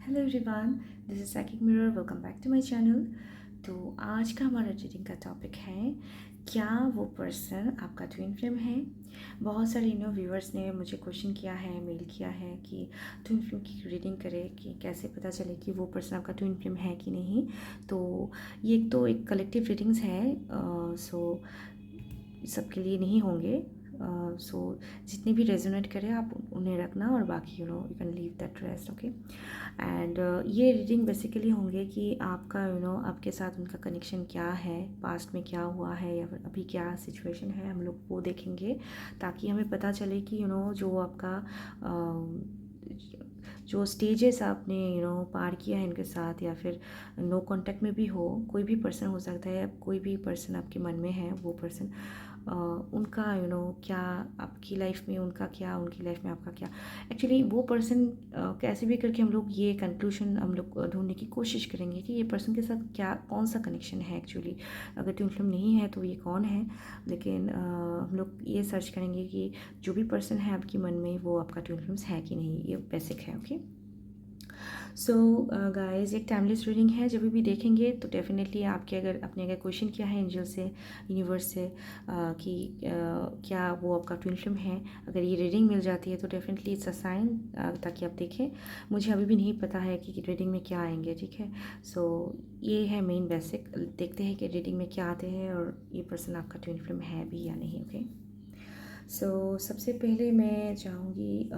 Hello everyone, this is psychic mirror. Welcome back to my channel. तो आज का हमारा रीडिंग का टॉपिक है, क्या वो पर्सन आपका ट्विन फ्लेम है। बहुत सारे व्यूअर्स ने मुझे क्वेश्चन किया है, मेल किया है कि ट्विन फ्लेम की रीडिंग करें कि कैसे पता चले कि वो पर्सन आपका ट्विन फ्लेम है कि नहीं। तो ये एक कलेक्टिव रीडिंग्स है, सो सबके लिए नहीं होंगे। सो जितने भी रेजोनेट करें आप उन्हें रखना, और बाकी you can leave that rest, okay. And ये रीडिंग बेसिकली होंगे कि आपका आपके साथ उनका कनेक्शन क्या है, पास्ट में क्या हुआ है या फिर अभी क्या सिचुएशन है, हम लोग वो देखेंगे ताकि हमें पता चले कि जो आपका जो स्टेजेस आपने पार किया है इनके साथ, या फिर नो कांटेक्ट में भी हो, कोई भी पर्सन हो सकता है, कोई भी पर्सन आपके मन में है, वो पर्सन उनका क्या आपकी लाइफ में उनका क्या, उनकी लाइफ में आपका क्या। एक्चुअली वो पर्सन कैसे भी करके हम लोग ये कंक्लूजन हम लोग ढूंढने की कोशिश करेंगे कि ये पर्सन के साथ क्या, कौन सा कनेक्शन है एक्चुअली। अगर ट्विन फ्लेम नहीं है तो ये कौन है, लेकिन हम लोग ये सर्च करेंगे कि जो भी पर्सन है आपके मन में वो आपका ट्विन फ्लेम्स है कि नहीं। ये बेसिक है, ओके। सो गाइस, एक टाइमलेस रीडिंग है। जब भी देखेंगे तो डेफिनेटली आपके अगर क्वेश्चन किया है एंजल से, यूनिवर्स से, कि क्या वो आपका ट्विन फ्लेम है, अगर ये रीडिंग मिल जाती है तो डेफिनेटली इट्स अ साइन, ताकि आप देखें। मुझे अभी भी नहीं पता है कि रीडिंग में क्या आएंगे, ठीक है। सो ये है मेन बेसिक। देखते हैं कि रीडिंग में क्या आते हैं और ये पर्सन आपका ट्विन फ्लेम है भी या नहीं, ओके। सो सबसे पहले मैं चाहूँगी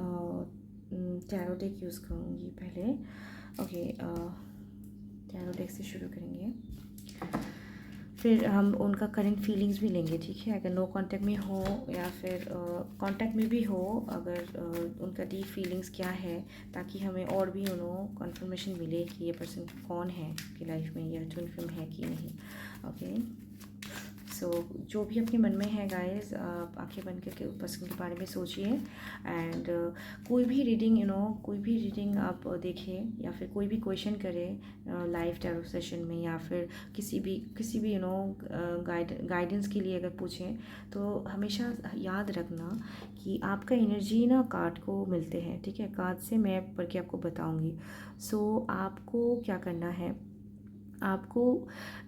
टैरो डेक यूज़ करूँगी पहले, ओके। टैरो डेक से शुरू करेंगे, फिर हम उनका करंट फीलिंग्स भी लेंगे, ठीक है। अगर नो कांटेक्ट में हो या फिर कांटेक्ट में भी हो, अगर उनका डीप फीलिंग्स क्या है, ताकि हमें और भी कंफर्मेशन मिले कि ये पर्सन कौन है कि लाइफ में, या ट्विन फ्लेम है कि नहीं, ओके। सो जो भी आपके मन में है गाइस, आप आंखें बंद करके उस पर्सन के बारे में सोचिए। एंड कोई भी रीडिंग कोई भी रीडिंग आप देखें या फिर कोई भी क्वेश्चन करें लाइव टैरो सेशन में, या फिर किसी भी गाइडेंस के लिए अगर पूछें, तो हमेशा याद रखना कि आपका एनर्जी ना कार्ड को मिलते हैं, ठीक है। कार्ड से मैं पढ़ के आपको बताऊंगी। सो आपको क्या करना है, आपको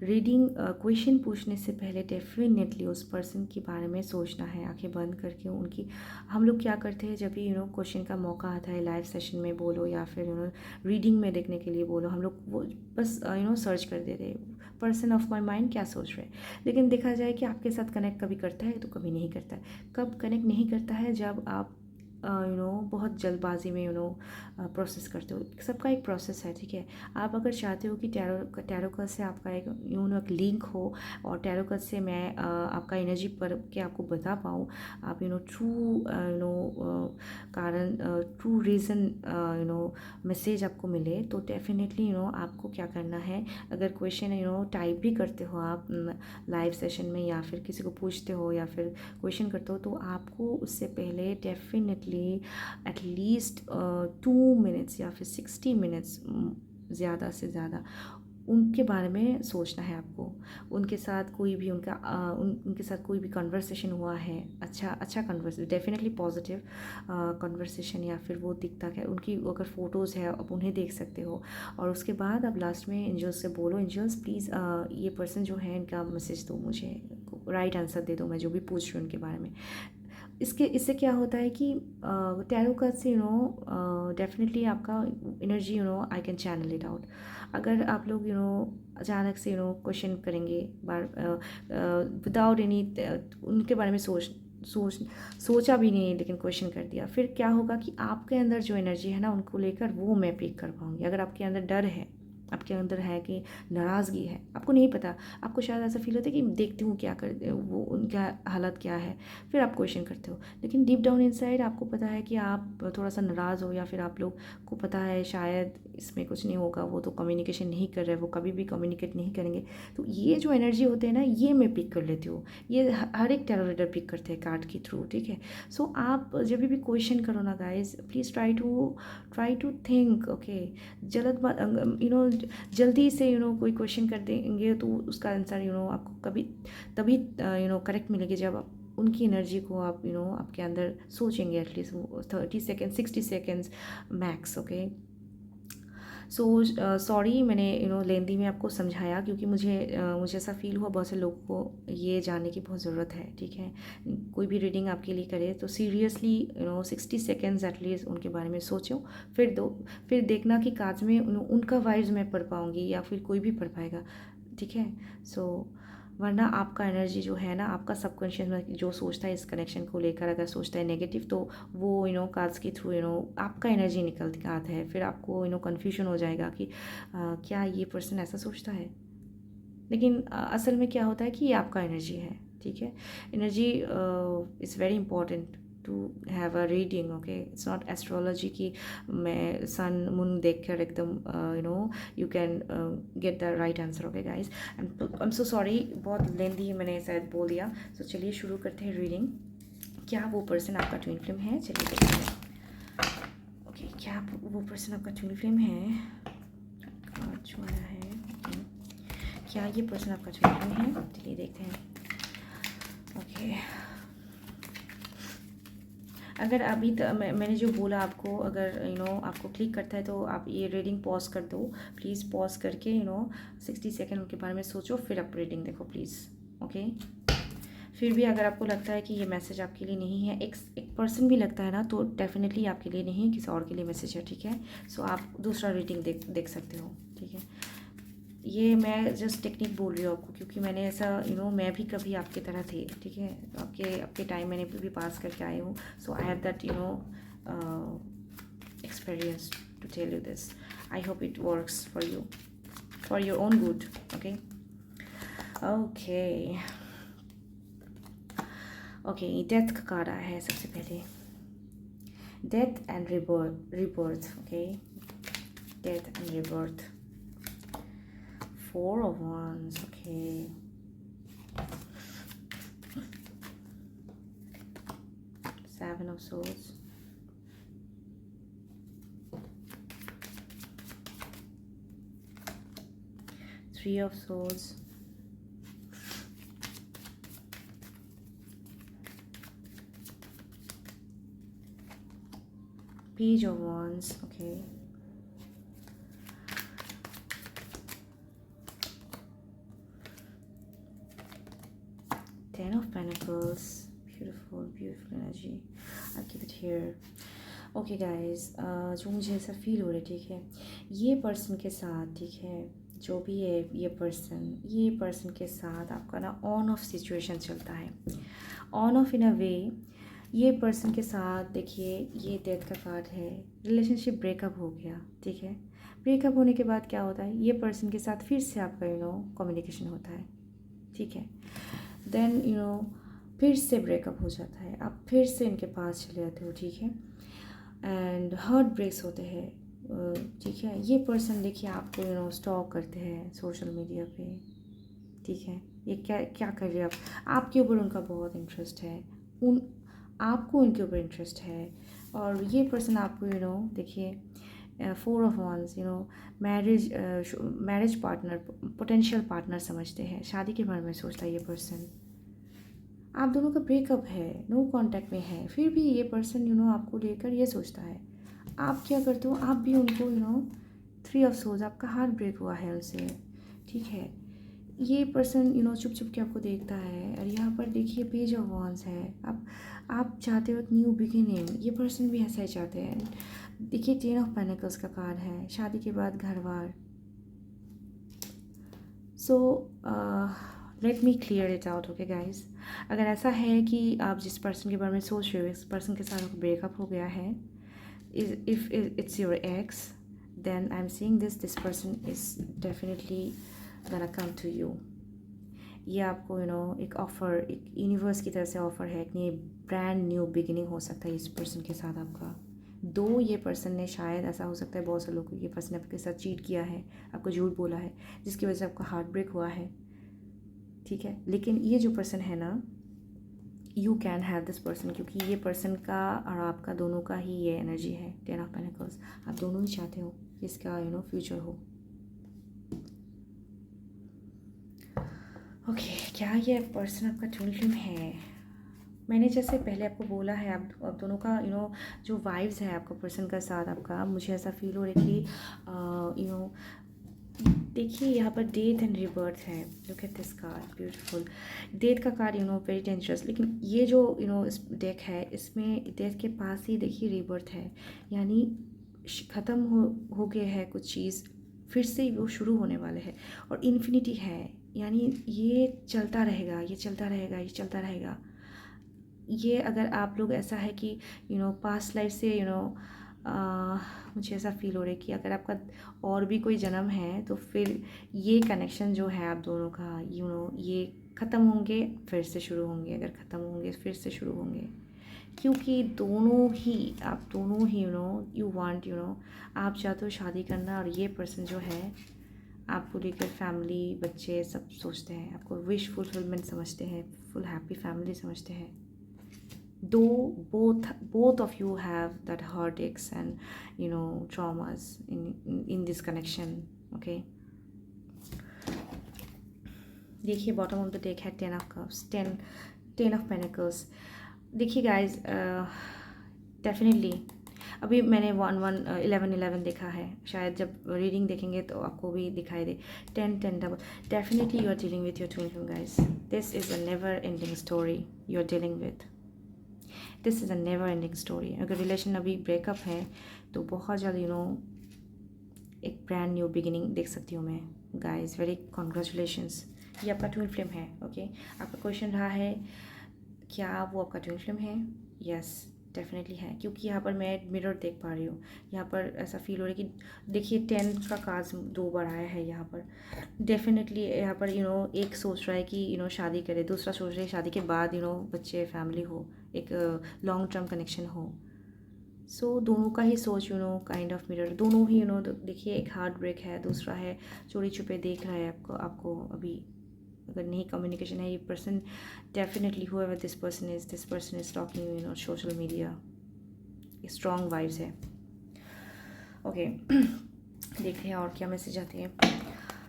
रीडिंग क्वेश्चन पूछने से पहले डेफिनेटली उस पर्सन के बारे में सोचना है, आंखें बंद करके उनकी। हम लोग क्या करते हैं, जब भी क्वेश्चन का मौका आता है, लाइव सेशन में बोलो या फिर रीडिंग में देखने के लिए बोलो, हम लोग वो बस सर्च कर देते हैं पर्सन ऑफ माई माइंड क्या सोच रहे हैं। लेकिन देखा जाए कि आपके साथ कनेक्ट कभी करता है तो कभी नहीं करता है। कब कनेक्ट नहीं करता है, जब आप बहुत जल्दबाजी में प्रोसेस करते हो। सबका एक प्रोसेस है, ठीक है। आप अगर चाहते हो कि टैरो कार्ड से आपका एक लिंक हो, और टैरो कार्ड से मैं आपका एनर्जी पर के आपको बता पाऊँ, आप ट्रू कारण, ट्रू रीज़न मैसेज आपको मिले, तो डेफिनेटली आपको क्या करना है। अगर क्वेश्चन टाइप भी करते हो आप लाइव सेशन में, या फिर किसी को पूछते हो या फिर क्वेश्चन करते हो, तो आपको उससे पहले डेफिनेटली एटलीस्ट 2 मिनट्स या फिर 60 मिनट्स, ज़्यादा से ज़्यादा उनके बारे में सोचना है आपको। उनके साथ कोई भी उनके साथ कोई भी कन्वर्सेशन हुआ है, अच्छा कन्वर्सेशन, डेफिनेटली पॉजिटिव कन्वर्सेशन, या फिर वो दिखता है उनकी अगर फ़ोटोज़ है आप उन्हें देख सकते हो। और उसके बाद आप लास्ट में एंजल्स से बोलो, एंजल्स प्लीज़ ये पर्सन जो है इनका मैसेज दो मुझे, राइट आंसर दे दो, मैं जो भी पूछ रही हूँ उनके बारे में। इससे क्या होता है कि टैरो कार्ड से डेफिनेटली आपका energy I can channel it out. अगर आप लोग अचानक से क्वेश्चन करेंगे बार विदाउट एनी, उनके बारे में सोचा भी नहीं, लेकिन क्वेश्चन कर दिया, फिर क्या होगा कि आपके अंदर जो एनर्जी है ना उनको लेकर, वो मैं पिक कर पाऊँगी। अगर आपके अंदर डर है, आपके अंदर है कि नाराज़गी है, आपको नहीं पता, आपको शायद ऐसा फील होता है कि देखती हूँ क्या कर वो उनका हालत क्या है, फिर आप क्वेश्चन करते हो। लेकिन डीप डाउन इनसाइड आपको पता है कि आप थोड़ा सा नाराज़ हो, या फिर आप लोग को पता है शायद इसमें कुछ नहीं होगा, वो तो कम्युनिकेशन नहीं कर रहे, वो कभी भी कम्युनिकेट नहीं करेंगे। तो ये जो एनर्जी होते हैं ना, ये मैं पिक कर लेती हूँ। ये हर एक टैरो रीडर पिक करते हैं कार्ड के थ्रू, ठीक है। सो आप जब भी क्वेश्चन करो ना guys, please try to think, okay. जल्दी से कोई क्वेश्चन कर देंगे तो उसका आंसर आपको कभी तभी करेक्ट मिलेगी, जब आप उनकी एनर्जी को आप आपके अंदर सोचेंगे एटलीस्ट वो 30 seconds 60 seconds max, okay. So sorry, मैंने लेंदी में आपको समझाया, क्योंकि मुझे ऐसा फ़ील हुआ बहुत से लोगों को ये जानने की बहुत ज़रूरत है, ठीक है। कोई भी रीडिंग आपके लिए करे तो सीरियसली 60 सेकेंड्स एटलीस्ट उनके बारे में सोचो, फिर दो। फिर देखना कि काज में उनका वाइब्स मैं पढ़ पाऊँगी या फिर कोई भी पढ़ पाएगा, ठीक है। सो वरना आपका एनर्जी जो है ना, आपका सबकॉन्शियस में जो सोचता है इस कनेक्शन को लेकर, अगर सोचता है नेगेटिव, तो वो कार्ड्स के थ्रू आपका एनर्जी निकल के आता है। फिर आपको कन्फ्यूजन हो जाएगा कि क्या ये पर्सन ऐसा सोचता है। लेकिन असल में क्या होता है कि ये आपका एनर्जी है, ठीक है। Energy is very important to have a reading, okay. It's not astrology कि मैं सन मून देख कर एकदम you can get the right answer, okay guys. I am so sorry, बहुत लेंदी मैंने शायद बोल दिया। तो चलिए शुरू करते हैं रीडिंग। क्या वो पर्सन आपका ट्विन फ्लेम है? चलिए देखते हैं। ओके, क्या वो पर्सन आपका ट्विन फ्लेम है? जो आया है, okay. क्या ये पर्सन आपका ट्विन फ्लेम है? चलिए देखते हैं। ओके, अगर अभी मैंने जो बोला आपको, अगर आपको क्लिक करता है तो आप ये रीडिंग पॉज कर दो प्लीज़। पॉज करके 60 सेकेंड उनके बारे में सोचो, फिर आप रीडिंग देखो प्लीज़, ओके। फिर भी अगर आपको लगता है कि ये मैसेज आपके लिए नहीं है, एक पर्सन भी लगता है ना, तो डेफिनेटली आपके लिए नहीं, किसी और के लिए मैसेज है, ठीक है। सो आप दूसरा रीडिंग देख सकते हो, ठीक है। ये मैं जस्ट टेक्निक बोल रही हूँ आपको, क्योंकि मैंने ऐसा मैं भी कभी आपकी तरह थी, ठीक है। आपके टाइम मैंने भी पास करके आई हूँ। So I have that experience to tell you this. I hope it works for you, for your own good, okay. Okay okay, Death का कार्ड आया है सबसे पहले। Death and rebirth, okay. Death and rebirth. Four of Wands, okay. Seven of Swords. Three of Swords. Page of Wands, okay. Ten of Pentacles. Beautiful, beautiful energy. I'll keep it here. Okay guys, जो मुझे ऐसा feel हो रहा है, ठीक है, ये person के साथ, ठीक है, जो भी है ये पर्सन के साथ आपका ना ऑन ऑफ सिचुएशन चलता है। ऑन ऑफ इन अ वे ये पर्सन के साथ, देखिए ये डेथ का कार्ड है। रिलेशनशिप ब्रेकअप हो गया, ठीक है। ब्रेकअप होने के बाद क्या होता है, ये पर्सन के साथ फिर से आपका कम्युनिकेशन होता है, ठीक है। देन फिर से ब्रेकअप हो जाता है, आप फिर से इनके पास चले जाते हो, ठीक है। एंड हार्ट ब्रेक्स होते हैं, ठीक है। ये पर्सन देखिए आपको स्टॉक करते हैं सोशल मीडिया पे, ठीक है। ये क्या क्या कर रहे हैं आपके ऊपर उनका बहुत इंटरेस्ट है, आपको उनके ऊपर इंटरेस्ट है। और ये पर्सन आपको देखिए 4 of one's marriage partner, potential partner समझते हैं, शादी के बारे में सोचता है ये पर्सन। आप दोनों का ब्रेकअप है, नो कांटेक्ट में है, फिर भी ये पर्सन आपको लेकर ये सोचता है। आप क्या करते हो, आप भी उनको 3 ऑफ सोर्ड्स, आपका हार्ट ब्रेक हुआ है उनसे, ठीक है। ये पर्सन चुप चुप के आपको देखता है। और यहाँ पर देखिए पेज ऑफ वॉन्स है। आप चाहते हो एक न्यू बिगिनिंग, ये पर्सन भी ऐसा ही चाहते हैं। देखिए 10 ऑफ पेनिकल्स का कार्ड है, शादी के बाद घर बार। So let me clear it out, okay guys. अगर ऐसा है कि आप जिस पर्सन के बारे में सोच रहे हो, इस पर्सन के साथ ब्रेकअप हो गया है, if it's your ex, then I am seeing this person is definitely gonna come to you। ये आपको एक ऑफ़र, एक यूनिवर्स की तरफ से ऑफ़र है, एक नई ब्रांड न्यू बिगिनिंग हो सकता है इस पर्सन के साथ आपका। दो ये पर्सन ने, शायद ऐसा हो सकता है बहुत से लोगों को, ये पर्सन ने आपके साथ चीट किया है, आपको झूठ बोला है, जिसकी वजह से आपका हार्ट ब्रेक हुआ है, ठीक है। लेकिन ये जो पर्सन है ना, you can have this person, क्योंकि ये पर्सन का और आपका दोनों का ही ये एनर्जी है। 10 ऑफ पेनिकल्स, आप दोनों ही चाहते हो कि इसका फ्यूचर हो। ओके क्या ये पर्सन आपका ट्विन फ्लेम है? मैंने जैसे पहले आपको बोला है, आप दोनों का जो वाइब्स है आपका पर्सन का साथ आपका, मुझे ऐसा फील हो रहा है कि देखिए यहाँ पर डेथ एंड रिबर्थ है। Look at this card, beautiful. Death का कार्ड वेरी डेंजरस, लेकिन ये जो इस डेक है, इसमें डेथ के पास ही देखिए रिबर्थ है, यानी ख़त्म हो गया है कुछ चीज़, फिर से वो शुरू होने वाले हैं। और इन्फिनिटी है, यानी ये चलता रहेगा, ये चलता रहेगा, ये चलता रहेगा। ये अगर आप लोग ऐसा है कि पास्ट लाइफ से मुझे ऐसा फील हो रहा है कि अगर आपका और भी कोई जन्म है तो फिर ये कनेक्शन जो है आप दोनों का ये ख़त्म होंगे फिर से शुरू होंगे, अगर ख़त्म होंगे फिर से शुरू होंगे, क्योंकि दोनों ही आप दोनों ही यू वांट आप चाहते हो शादी करना, और ये पर्सन जो है आपको लेकर फैमिली बच्चे सब सोचते हैं, आपको विश फुलफिलमेंट समझते हैं, फुल हैप्पी फैमिली समझते हैं। Though both of you have that heartaches and traumas in this connection, okay? देखिए बॉटम ऑफ द डेक है 10 ऑफ कप्स, 10 ऑफ पेनिकल्स। देखिए गाइज, डेफिनेटली अभी मैंने 11 देखा है, शायद जब रीडिंग देखेंगे तो आपको भी दिखाई दे 10 double. Definitely you are dealing with your twin flame guys. This is a never ending story you are dealing with. This is a never ending story. अगर रिलेशन अभी ब्रेकअप है तो बहुत जल्द एक ब्रांड न्यू बिगिनिंग देख सकती हूँ मैं गाइज। वेरी कॉन्ग्रेचुलेशंस, ये आपका ट्विन फ्लेम है, ओके? आपका क्वेश्चन रहा है क्या वो आपका ट्विन फ्लेम है? यस, डेफिनेटली है, क्योंकि यहाँ पर मैं मिरर देख पा रही हूँ। यहाँ पर ऐसा फील हो रहा है कि देखिए 10 का कार्ड 2 बार आया है यहाँ पर। डेफिनेटली यहाँ पर एक सोच रहा है कि शादी करे, दूसरा सोच रहा है शादी के बाद बच्चे फैमिली हो, एक लॉन्ग टर्म कनेक्शन हो। सो दोनों का ही सोच काइंड ऑफ मिरर, दोनों ही देखिए एक हार्ट ब्रेक है, दूसरा है चोरी छुपे देख रहा है आपको अभी। अगर नहीं कम्युनिकेशन है, ये person definitely whoever this person is talking social media, strong vibes है, ओके? देखते हैं और क्या मैसेज आते हैं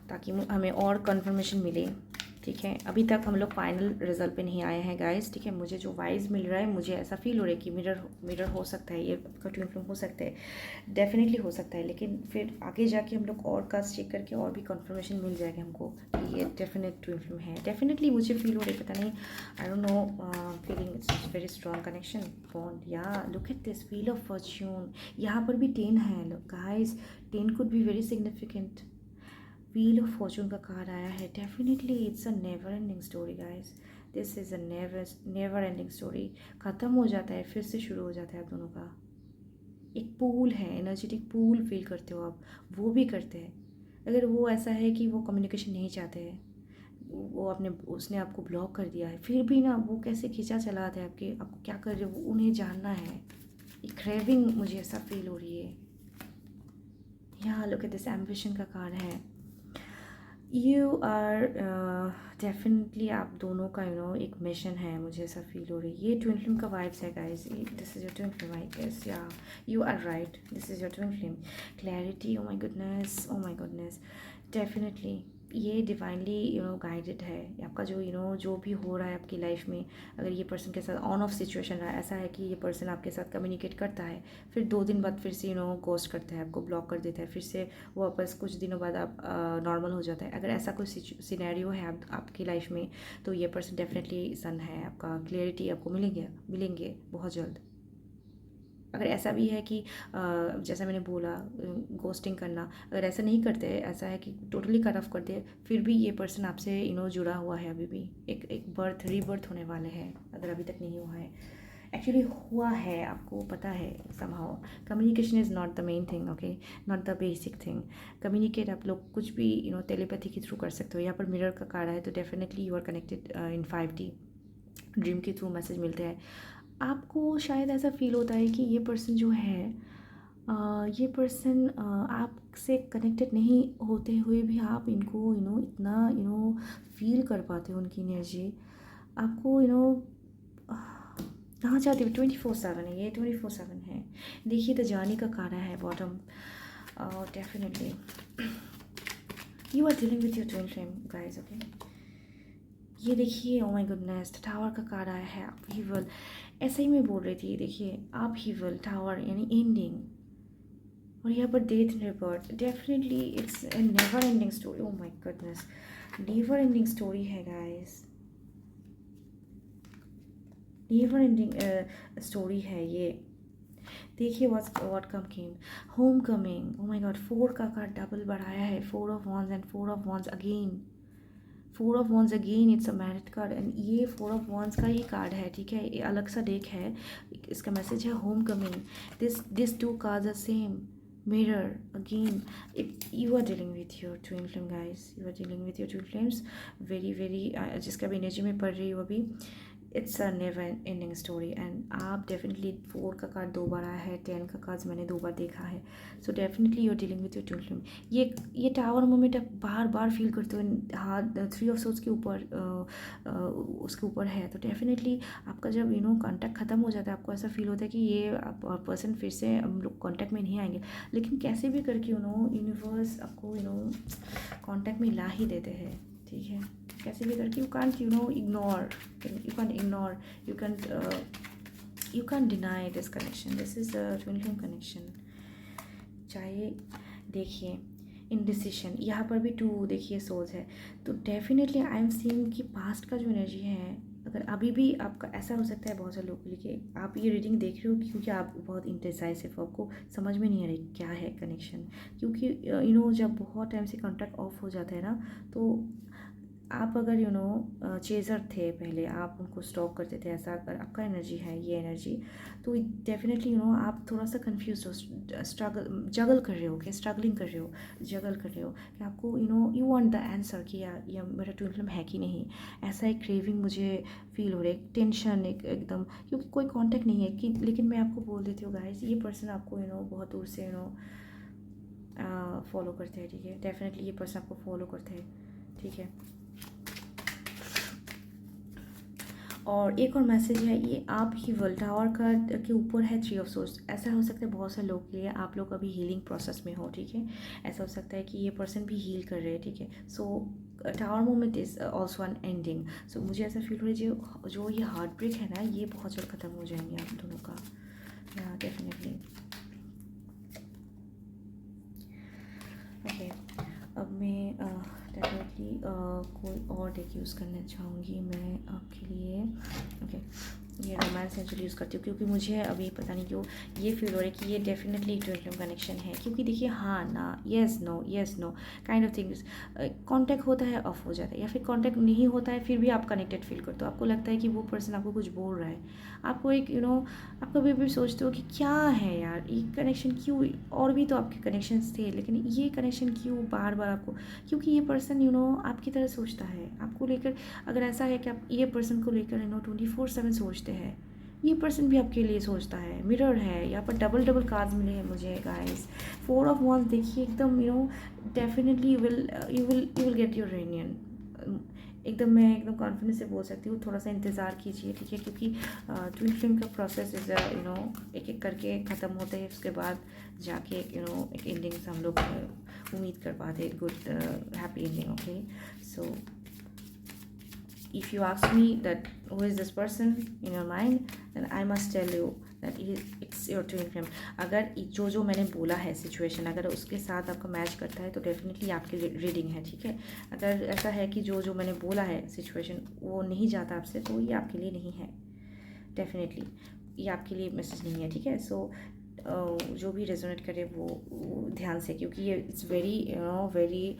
ताकि हमें और कंफर्मेशन मिले, ठीक है? अभी तक हम लोग फाइनल रिजल्ट पे नहीं आए हैं गाइस, ठीक है? मुझे जो वाइज मिल रहा है, मुझे ऐसा फील हो रहा है कि मिरर हो सकता है, ये आपका ट्विन फ्लेम हो सकता है, डेफिनेटली हो सकता है। लेकिन फिर आगे जाके हम लोग और कास्ट चेक करके और भी कंफर्मेशन मिल जाएगा हमको कि ये डेफिनेट ट्विन फ्लेम है। डेफिनेटली मुझे फील हो रहा है, पता नहीं, I don't know, feeling it's very strong connection bond. Yeah look at this Wheel of Fortune, यहाँ पर भी 10 है guys. 10 could be very significant. Wheel of Fortune का कार्ड आया है। Definitely it's a never ending story guys. This is a never ending story. ख़त्म हो जाता है फिर से शुरू हो जाता है आप दोनों का। एक पूल है, एनर्जेटिक पूल फील करते हो आप, वो भी करते हैं। अगर वो ऐसा है कि वो कम्युनिकेशन नहीं चाहते हैं, वो उसने आपको ब्लॉक कर दिया है, फिर भी ना वो कैसे खींचा चला आता है आपको क्या कर रहे हो, वो उन्हें जानना है। एक क्रेविंग मुझे ऐसा फील हो रही है। यहाँ लुक एट दिस, एम्बिशन का कार्ड है। यू आर डेफिनेटली आप दोनों का एक मिशन है, मुझे ऐसा फील हो रही है। ये ट्विन फ्लेम का वाइब्स है guys. This is your twin flame, I guess. Yeah you are right, this is your twin flame. Clarity, oh my goodness, oh my goodness. Definitely ये डिवाइनली गाइडेड है। आपका जो भी हो रहा है आपकी लाइफ में, अगर ये पर्सन के साथ ऑन ऑफ सिचुएशन रहा है, ऐसा है कि ये पर्सन आपके साथ कम्युनिकेट करता है, फिर 2 दिन बाद फिर से गोस्ट करता है, आपको ब्लॉक कर देता है, फिर से वो वापस कुछ दिनों बाद आप नॉर्मल हो जाता है। अगर ऐसा कोई सिनेरियो है आपकी लाइफ में, तो ये पर्सन डेफिनेटली सन है आपका। क्लियरिटी आपको मिलेंगे बहुत जल्द। अगर ऐसा भी है कि जैसा मैंने बोला गोस्टिंग करना, अगर ऐसा नहीं करते, ऐसा है कि टोटली कट ऑफ कर दे, फिर भी ये पर्सन आपसे जुड़ा हुआ है अभी भी। एक रीबर्थ होने वाले हैं, अगर अभी तक नहीं हुआ है। एक्चुअली हुआ है, आपको पता है somehow. Communication is not the main thing, okay? Not the basic thing. Communicate आप लोग कुछ भी टेलीपैथी के थ्रू कर सकते हो। यहाँ पर मिरर का कार्ड है, तो definitely you are connected in 5D। Dream के थ्रू मैसेज मिलते हैं आपको। शायद ऐसा फील होता है कि ये पर्सन जो है, ये पर्सन आपसे कनेक्टेड नहीं होते हुए भी आप इनको इतना फील कर पाते हो, उनकी एनर्जी आपको कहाँ चाहती हूँ। 24/7 है ये, 24/7 है। देखिए तो जाने का कारण है bottom. Definitely you are dealing with your twin flame guys, okay? ये देखिए, ओ माय गुडनेस, टावर का कार्ड आया है, अपहीवल। ऐसे ही मैं बोल रही थी, देखिए अपहीवल, टावर यानी एंडिंग, और यहाँ पर death in rebirth. Definitely it's a never ending story. O my goodness, never ending story है गाइस, नेवर एंडिंग स्टोरी है ये। देखिए what come came, home coming. Oh my God, 4 का कार्ड डबल बढ़ाया है, 4 of wands and 4 of wands again, 4 of wands again, it's a married card and ये 4 of wands का ही card है, ठीक है, ये अलग सा डेक है। इसका मैसेज है home coming. This two cards are same, mirror again. If you are dealing with your twin flame guys, you are dealing with your twin flames, very very जिसका भी एनर्जी में पढ़ रही हो अभी, it's a never ending story. And आप definitely 4 का card 2 बार आया है, 10 का कार्ड मैंने 2 बार देखा है। So definitely you are dealing with your twin flame. ये टावर मोमेंट आप बार बार फील करते हो, हाथ 3 ऑफ सोर्ड्स के ऊपर उसके ऊपर है, तो डेफिनेटली आपका जब कॉन्टैक्ट ख़त्म हो जाता है, आपको ऐसा फील होता है कि ये पर्सन फिर से हम लोग कॉन्टैक्ट में नहीं आएंगे, लेकिन कैसे भी करके यूनिवर्स आपको कॉन्टैक्ट में ला ही देते हैं, ठीक है, कैसे भी करके। You can't ignore, you can't deny this connection. This is a twin flame connection. चाहे देखिए इनडिसिशन, यहाँ पर भी 2 देखिए सोल्स है, तो डेफिनेटली आई एम सीइंग कि पास्ट का जो एनर्जी है, अगर अभी भी आपका ऐसा हो सकता है, बहुत सारे लोगों के लिए कि आप ये रीडिंग देख रहे हो क्योंकि आप बहुत इंडिसाइसिव हो, आपको समझ में नहीं आ रही क्या है कनेक्शन, क्योंकि जब बहुत टाइम से कॉन्टैक्ट ऑफ हो जाता है ना, तो आप अगर चेज़र थे पहले, आप उनको स्टॉक करते थे, ऐसा अगर आपका एनर्जी है, ये एनर्जी, तो डेफिनेटली आप थोड़ा सा कंफ्यूज हो, जगल कर रहे हो, कि स्ट्रगलिंग कर रहे हो, जगल कर रहे हो कि आपको यू वांट द आंसर कि या मेरा ट्विन फ्लेम है कि नहीं, ऐसा एक क्रेविंग मुझे फील हो रहा है, टेंशन एकदम, क्योंकि कोई कांटेक्ट नहीं है कि। लेकिन मैं आपको बोल देती हूँ गाइस, ये पर्सन आपको बहुत दूर से फॉलो करते हैं, ठीक है, डेफिनेटली ये पर्सन आपको फॉलो करते हैं, ठीक है। और एक और मैसेज है, ये आप ही वर्ल्ड टावर का के ऊपर है 3 ऑफ सोर्स। ऐसा हो सकता है बहुत से लोग के लिए, आप लोग अभी हीलिंग प्रोसेस में हो, ठीक है, ऐसा हो सकता है कि ये पर्सन भी हील कर रहे हैं, ठीक है। So Tower moment is also an ending. So मुझे ऐसा फील हो रहा है जो ये हार्ट ब्रेक है ना, ये बहुत जल्द ख़त्म हो जाएंगे आप दोनों का, या डेफिनेटली। ओके, अब मैं डेफिनेटली कोई और डेक यूज़ करना चाहूँगी मैं आपके लिए। ओके, ये रोमांस एंजल यूज़ करती हूँ क्योंकि मुझे अभी पता नहीं क्यों ये फील हो रहा है कि ये डेफिनेटली ट्विन फ्लेम कनेक्शन है, क्योंकि देखिए हाँ ना, yes know kind of things, contact होता है ऑफ हो जाता है, या फिर कांटेक्ट नहीं होता है फिर भी आप कनेक्टेड फील करते हो, आपको लगता है कि वो पर्सन आपको कुछ बोल रहा है, आपको एक आप कभी भी सोचते हो कि क्या है यार ये कनेक्शन क्यों, और भी तो आपके कनेक्शंस थे लेकिन ये कनेक्शन क्यों बार बार आपको, क्योंकि ये पर्सन आपकी तरह सोचता है, आपको लेकर, अगर ऐसा है कि आप ये पर्सन को लेकर 24/7 सोचते हैं, ये पर्सन भी आपके लिए सोचता है, मिरर है, यहाँ पर डबल डबल कार्ड्स मिले हैं मुझे गाइस। 4 ऑफ wands देखिए, एकदम definitely you will get your Réunion, एकदम मैं एकदम कॉन्फिडेंस से बोल सकती हूँ, थोड़ा सा इंतज़ार कीजिए, ठीक है, क्योंकि ट्विन फ्लेम का प्रोसेस इज़ एक एक करके ख़त्म होते हैं, उसके बाद जाके एक एंडिंग से हम लोग उम्मीद कर पाते, good happy ending. Okay, so if you ask me that who is this person in your mind, then I must tell you that it's your twin flame। अगर जो मैंने बोला है सिचुएशन, अगर उसके साथ आपका मैच करता है तो डेफिनेटली आपकी रीडिंग है, ठीक है। अगर ऐसा है कि जो मैंने बोला है सिचुएशन वो नहीं जाता आपसे, तो ये आपके लिए नहीं है, डेफिनेटली ये आपके लिए मैसेज नहीं है, ठीक है। सो जो भी रेजोनेट करे वो ध्यान से, क्योंकि ये it's very very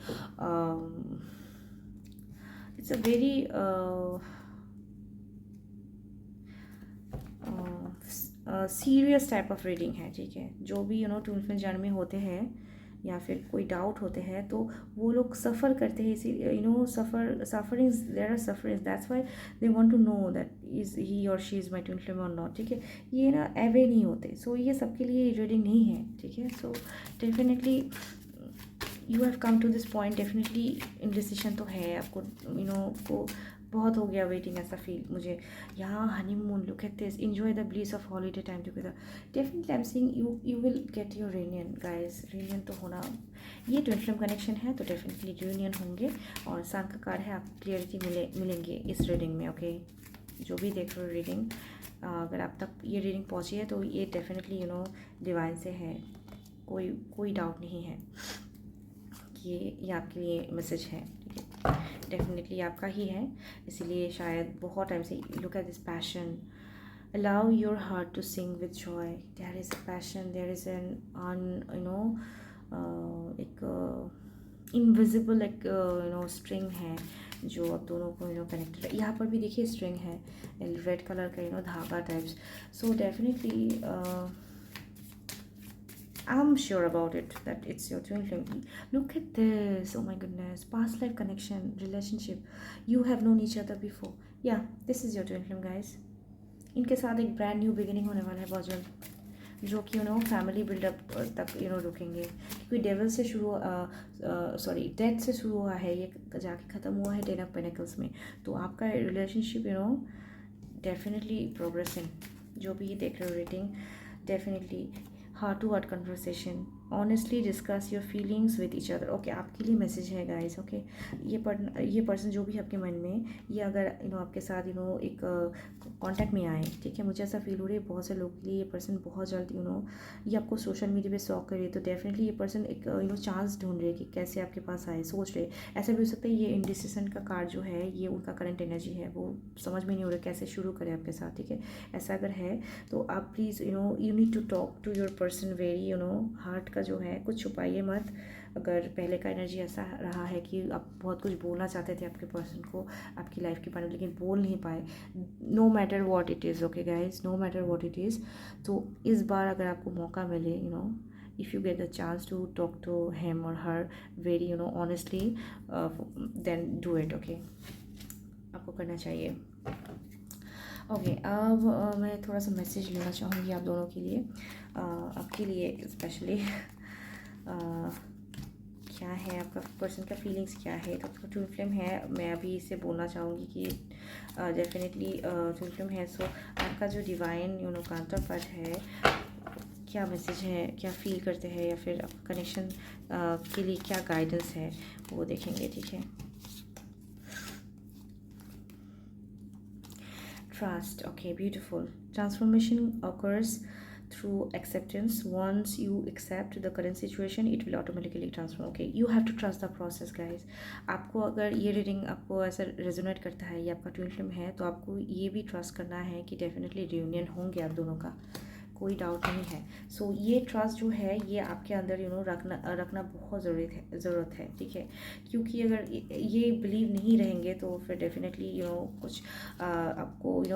it's a very serious type of reading है, ठीक है। जो भी ट्विन फ्लेम जर्नी में होते हैं या फिर कोई डाउट होते हैं, तो वो लोग सफ़र करते हैं, इसी sufferings, there are sufferings, that's why they want to know that is he और she is my twin flame और नॉट, ठीक है। ये ना अवे नहीं होते, सो ये सबके लिए रीडिंग नहीं है, ठीक है। So definitely you have come to this point, definitely indecision तो है आपको, को बहुत हो गया वेटिंग, ऐसा फील मुझे। यहाँ honeymoon, look at this, enjoy the bliss of holiday time together. Definitely I am saying you will get your reunion guys, reunion तो होना, ये ट्विन फ्लेम कनेक्शन है तो डेफिनेटली रियूनियन होंगे। और सन का कार्ड है, आप क्लियरिटी मिलेंगे इस रीडिंग में, ओके। जो भी देख रहे हो रीडिंग, अगर आप तक ये रीडिंग पहुँची है तो ये डेफिनेटली डिवाइन से है, कोई कोई डाउट नहीं है कि ये आपके लिए मैसेज है, ठीक है। डेफिनेटली आपका ही है, इसीलिए शायद बहुत टाइम से। Look at this passion, allow your heart to sing with joy, there is a passion, there is an एक इनविजिबल एक स्ट्रिंग है जो अब दोनों को कनेक्टेड है। यहाँ पर भी देखिए स्ट्रिंग है, रेड कलर का धागा types. So definitely I'm sure about it that it's your twin flame. Look at this. Oh my goodness. Past life connection, relationship. You have known each other before. Yeah, this is your twin flame, guys. इनके साथ एक brand new beginning होने वाला है बहुत जल्द, जो कि फैमिली बिल्डअप तक रुकेंगे। क्योंकि डेवल से शुरू सॉरी डेथ से शुरू हुआ है, ये जाके ख़त्म हुआ है 10 ऑफ पेनिकल्स में। तो आपका रिलेशनशिप डेफिनेटली प्रोग्रेसिंग, जो भी देख रहे हो rating, definitely heart to heart conversation, honestly discuss your feelings with each other. Okay, आपके लिए मैसेज है गाइस, ओके। ये पर्सन जो भी आपके मन में, ये अगर आपके साथ एक कांटेक्ट में आए, ठीक है, मुझे ऐसा फील हो रही है बहुत से लोगों के लिए ये पर्सन बहुत जल्द ये आपको सोशल मीडिया पे स्टॉक करे, तो डेफिनेटली ये पर्सन एक चांस ढूंढ रहे कि कैसे आपके पास आए, सोच रहे। ऐसा भी हो सकता है ये इंडिसिशन का कार्ड जो है, ये उनका करंट एनर्जी है, वो समझ में नहीं हो रहा कैसे शुरू करें आपके साथ, ठीक है। ऐसा अगर है तो आप please you need to talk to your person very heart का जो है, कुछ छुपाइए मत। अगर पहले का एनर्जी ऐसा रहा है कि आप बहुत कुछ बोलना चाहते थे आपके पर्सन को, आपकी लाइफ के बारे में, लेकिन बोल नहीं पाए, no matter what it is, okay guys, no matter what it is. तो इस बार अगर आपको मौका मिले, if you get the chance to talk to him or her very honestly, then do it, okay, आपको करना चाहिए। ओके, अब मैं थोड़ा सा मैसेज लेना चाहूँगी आप दोनों के लिए, आपके लिए स्पेशली। क्या है आपका पर्सन का फीलिंग्स, क्या है। तो आपका ट्विन फ्लेम है, मैं अभी इसे बोलना चाहूँगी कि डेफिनेटली ट्विन फ्लेम है। सो आपका जो डिवाइन काउंटर पार्ट है, क्या मैसेज है, क्या फील करते हैं, या फिर आपका कनेक्शन के लिए क्या गाइडेंस है, वो देखेंगे, ठीक है। Trust, okay, beautiful. Transformation occurs through acceptance. Once you accept the current situation, it will automatically transform. Okay, you have to trust the process, guys. आपको अगर ये रीडिंग आपको ऐसा रेजोनेट करता है, ये आपका ट्विन फ्लेम है, तो आपको ये भी ट्रस्ट करना है कि डेफिनेटली रियूनियन होंगे आप दोनों का, कोई डाउट नहीं है। सो ये ट्रस्ट जो है, ये आपके अंदर रखना बहुत ज़रूरत है, ठीक है। क्योंकि अगर ये बिलीव नहीं रहेंगे तो फिर डेफिनेटली कुछ आपको I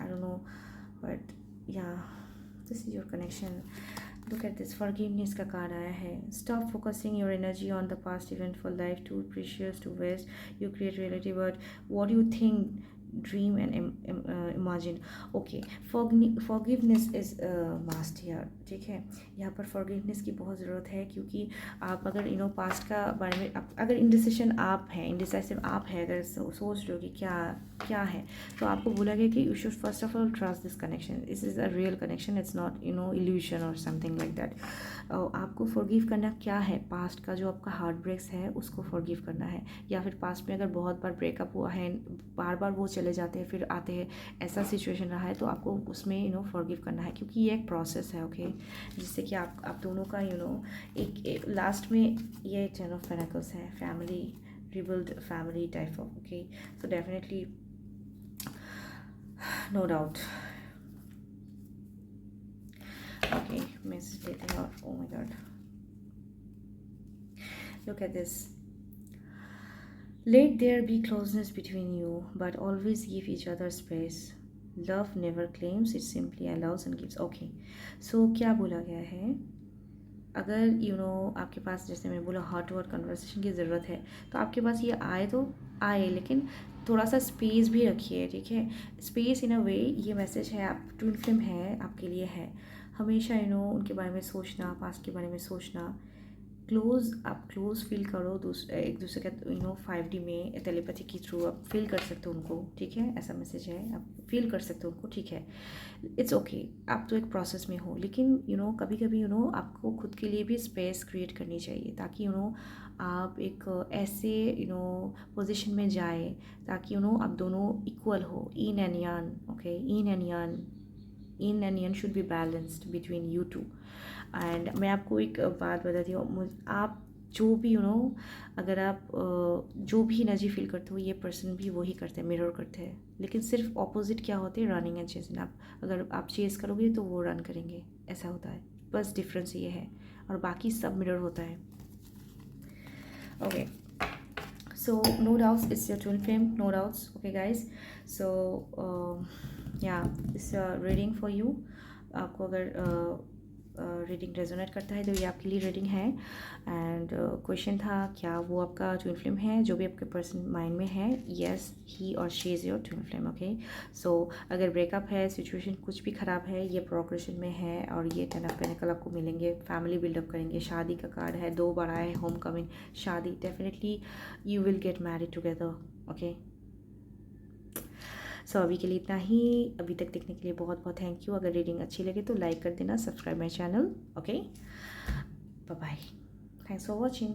don't know, but yeah this is your connection. Look at this, forgiveness का कार्ड आया है। Stop focusing your energy on the past event for life too precious to waste, you create reality but what you think, dream and imagine. Okay, forgiveness is must here, ठीक है। यहाँ पर forgiveness की बहुत ज़रूरत है, क्योंकि आप अगर पास्ट का बारे में अगर इंडिसिशन आप हैं, इंडिसाइसिव आप है, अगर सोच रहे हो कि क्या है, तो आपको बोला गया कि you should first of all trust this connection, this is a real connection, it's not evolution और समथिंग लाइक दैट। आपको फॉरगिव करना क्या है, पास्ट का जो आपका हार्ट ब्रेक्स है उसको फॉरगिव करना है, या फिर पास्ट में अगर बहुत बार ब्रेकअप हुआ है, बार बार वो चले जाते हैं फिर आते हैं, ऐसा सिचुएशन रहा है, तो आपको उसमें फॉरगिव करना है, क्योंकि ये एक प्रोसेस है, ओके। जिससे कि आप दोनों का एक लास्ट में ये 10 ऑफ पेनिकल्स है, family rebuild family type of, okay. So definitely no doubt. Okay, message लेते हैं। और oh my God, look at this, let there be closeness between you, but always give each other space. Love never claims, it simply allows and gives. Okay, so क्या बोला गया है, अगर आपके पास, जैसे मैं बोला, हार्ट टू हार्ट कन्वर्सेशन की ज़रूरत है, तो आपके पास ये आए तो आए, लेकिन थोड़ा सा स्पेस भी रखिए, ठीक है। स्पेस इन अ वे, ये मैसेज है, आप ट्विन फ्लेम है, आपके लिए है। हमेशा उनके बारे में सोचना, पास्ट के बारे में सोचना, आप क्लोज फील करो एक दूसरे का 5D में टेलीपैथी के थ्रू आप फील कर सकते हो उनको, ठीक है, ऐसा मैसेज है, आप फील कर सकते हो उनको, ठीक है, इट्स ओके। आप तो एक प्रोसेस में हो, लेकिन कभी कभी आपको खुद के लिए भी स्पेस क्रिएट करनी चाहिए, ताकि आप एक ऐसे पोजीशन में जाए ताकि आप दोनों इक्वल हो, yin and yang, okay, yin and yang should be balanced between you two. And मैं आपको एक बात बताती हूँ, आप जो भी अगर आप जो भी एनर्जी फील करते हो, ये पर्सन भी वही करते हैं, मिरर करते हैं, लेकिन सिर्फ ऑपोजिट क्या होते हैं, रनिंग एंड चेसिंग। आप अगर आप चेस करोगे तो वो रन करेंगे, ऐसा होता है, बस डिफरेंस ये है, और बाकी सब मिरर होता है। Okay, so no doubts it's your twin flame, no doubts, okay guys, so yeah, it's a reading for you। आपको अगर रीडिंग रेजोनेट करता है तो ये आपके लिए रीडिंग है। एंड क्वेश्चन था, क्या वो आपका ट्विन फ्लेम है, जो भी आपके पर्सन माइंड में है, येस ही और she is your twin flame, okay. So अगर ब्रेकअप है, सिचुएशन कुछ भी ख़राब है, ये प्रोग्रेशन में है, और ये 10 ऑफ पेंटिकल आपको मिलेंगे, फैमिली बिल्डअप करेंगे, शादी का कार्ड है, 2 बार आए, होम कमिंग, शादी, definitely you will get married together, okay. So अभी के लिए इतना ही, अभी तक देखने के लिए बहुत बहुत थैंक यू। अगर रीडिंग अच्छी लगे तो लाइक कर देना, subscribe my channel, okay, bye bye, thanks for watching.